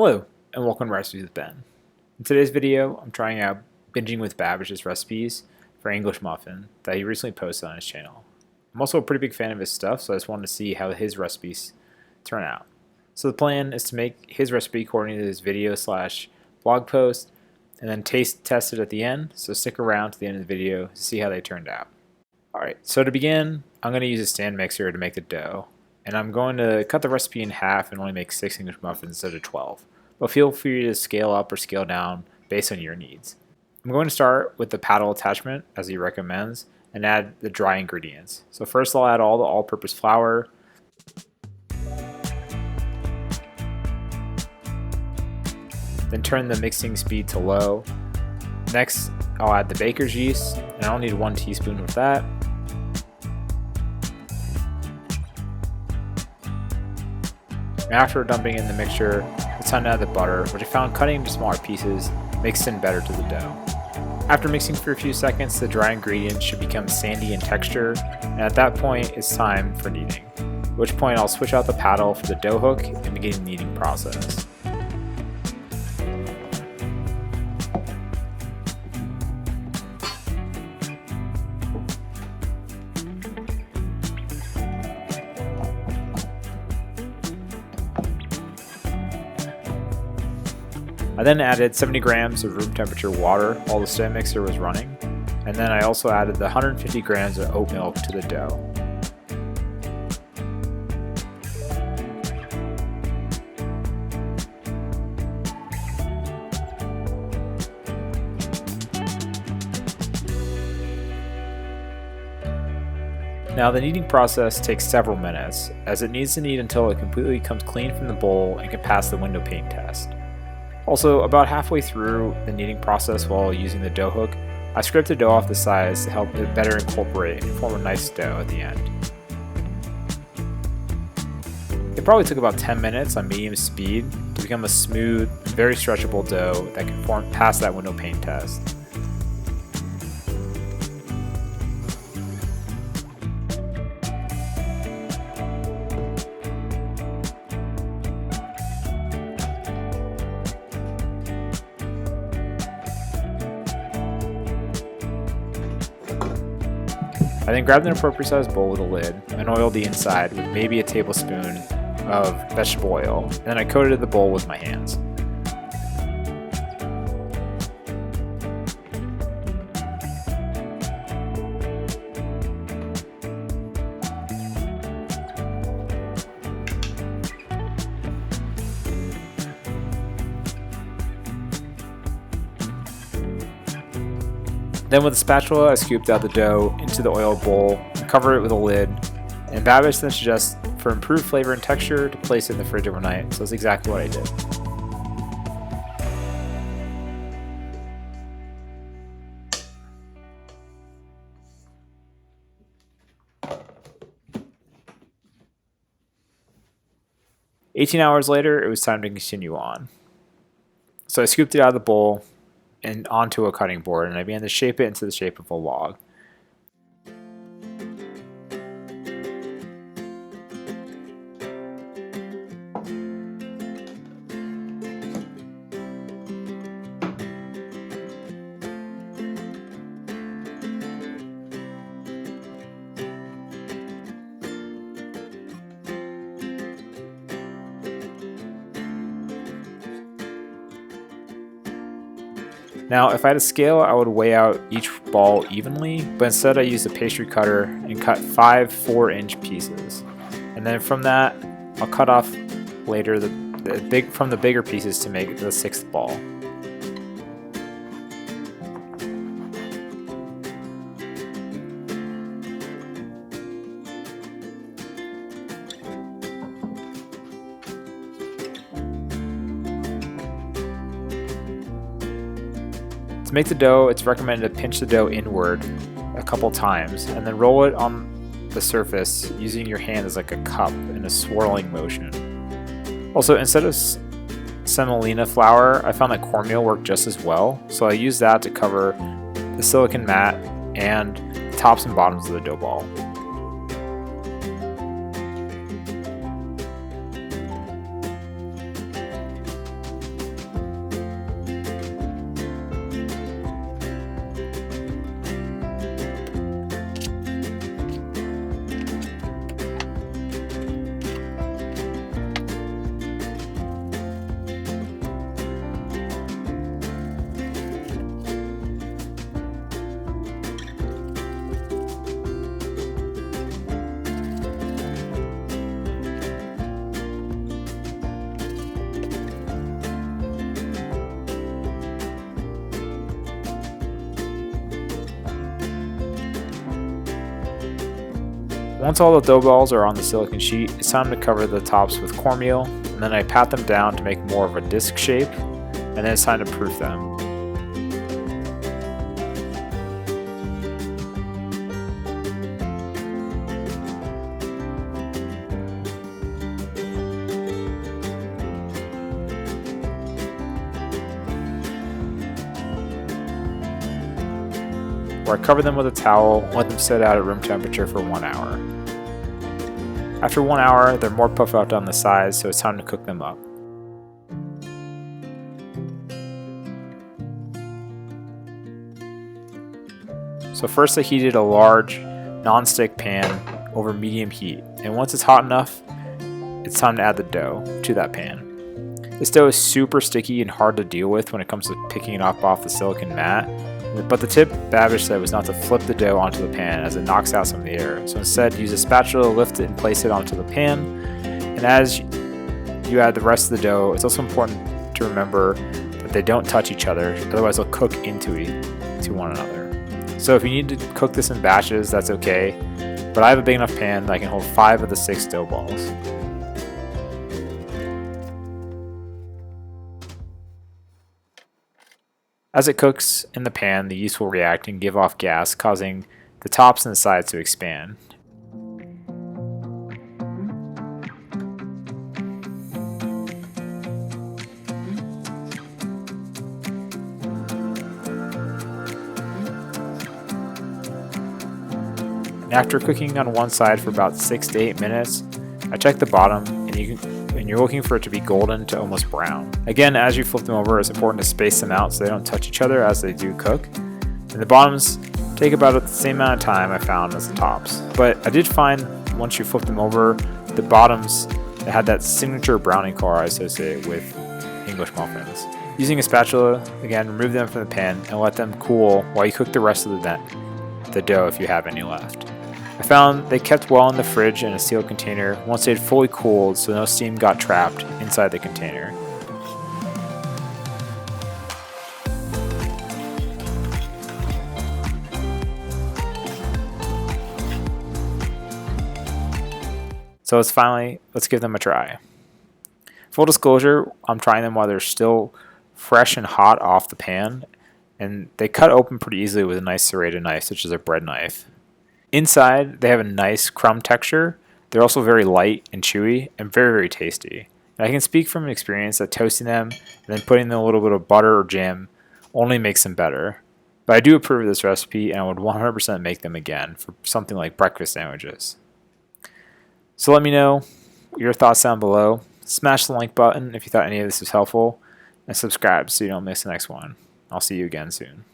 Hello, and welcome to Recipes with Ben. In today's video, I'm trying out binging with Babish's recipes for English Muffin that he recently posted on his channel. I'm also a pretty big fan of his stuff, so I just wanted to see how his recipes turn out. So the plan is to make his recipe according to his video/blog post, and then taste test it at the end, so stick around to the end of the video to see how they turned out. Alright, so to begin, I'm going to use a stand mixer to make the dough. And I'm going to cut the recipe in half and only make 6 English muffins instead of 12. But feel free to scale up or scale down based on your needs. I'm going to start with the paddle attachment as he recommends and add the dry ingredients. So first I'll add all the all-purpose flour, then turn the mixing speed to low. Next I'll add the baker's yeast, and I'll need 1 teaspoon of that. After dumping in the mixture, it's time to add the butter, which I found cutting into smaller pieces makes it better to the dough. After mixing for a few seconds, the dry ingredients should become sandy in texture, and at that point it's time for kneading, at which point I'll switch out the paddle for the dough hook and begin the kneading process. I then added 70 grams of room temperature water while the stand mixer was running, and then I also added the 150 grams of oat milk to the dough. Now the kneading process takes several minutes, as it needs to knead until it completely comes clean from the bowl and can pass the window pane test. Also, about halfway through the kneading process while using the dough hook, I scraped the dough off the sides to help it better incorporate and form a nice dough at the end. It probably took about 10 minutes on medium speed to become a smooth, very stretchable dough that can pass that window pane test. I then grabbed an appropriate sized bowl with a lid and oiled the inside with maybe a tablespoon of vegetable oil, and then I coated the bowl with my hands. Then with a spatula, I scooped out the dough into the oil bowl and covered it with a lid. And Babish then suggests, for improved flavor and texture, to place it in the fridge overnight. So that's exactly what I did. "18 hours later, it was time to continue on. So I scooped it out of the bowl and onto a cutting board, and I began to shape it into the shape of a log. Now, if I had a scale, I would weigh out each ball evenly, but instead I used a pastry cutter and cut 5 4-inch pieces. And then from that, I'll cut off later from the bigger pieces to make the 6th ball. To make the dough, it's recommended to pinch the dough inward a couple times and then roll it on the surface using your hand as like a cup in a swirling motion. Also, instead of semolina flour, I found that cornmeal worked just as well, so I used that to cover the silicone mat and the tops and bottoms of the dough ball. Once all the dough balls are on the silicone sheet, it's time to cover the tops with cornmeal, and then I pat them down to make more of a disc shape, and then it's time to proof them. Where I cover them with a towel and let them sit out at room temperature for 1 hour. After 1 hour, they're more puffed out on the sides, so it's time to cook them up. So first I heated a large non-stick pan over medium heat, and once it's hot enough, it's time to add the dough to that pan. This dough is super sticky and hard to deal with when it comes to picking it up off the silicone mat. But the tip Babish said was not to flip the dough onto the pan as it knocks out some of the air. So instead, use a spatula to lift it and place it onto the pan. And as you add the rest of the dough, it's also important to remember that they don't touch each other, otherwise they'll cook into one another. So if you need to cook this in batches, that's okay. But I have a big enough pan that I can hold 5 of the 6 dough balls. As it cooks in the pan, the yeast will react and give off gas, causing the tops and the sides to expand. And after cooking on one side for about 6 to 8 minutes, I check the bottom, and you're looking for it to be golden to almost brown. Again, as you flip them over, it's important to space them out so they don't touch each other as they do cook. And the bottoms take about the same amount of time I found as the tops. But I did find once you flip them over, the bottoms that had that signature browning color I associate with English muffins. Using a spatula, again, remove them from the pan and let them cool while you cook the rest of the dough if you have any left. I found they kept well in the fridge in a sealed container once they had fully cooled, so no steam got trapped inside the container. So let's give them a try. Full disclosure, I'm trying them while they're still fresh and hot off the pan, and they cut open pretty easily with a nice serrated knife, such as a bread knife. Inside, they have a nice crumb texture. They're also very light and chewy and very, very tasty. And I can speak from experience that toasting them and then putting in a little bit of butter or jam only makes them better. But I do approve of this recipe, and I would 100% make them again for something like breakfast sandwiches. So let me know your thoughts down below. Smash the like button if you thought any of this was helpful, and subscribe so you don't miss the next one. I'll see you again soon.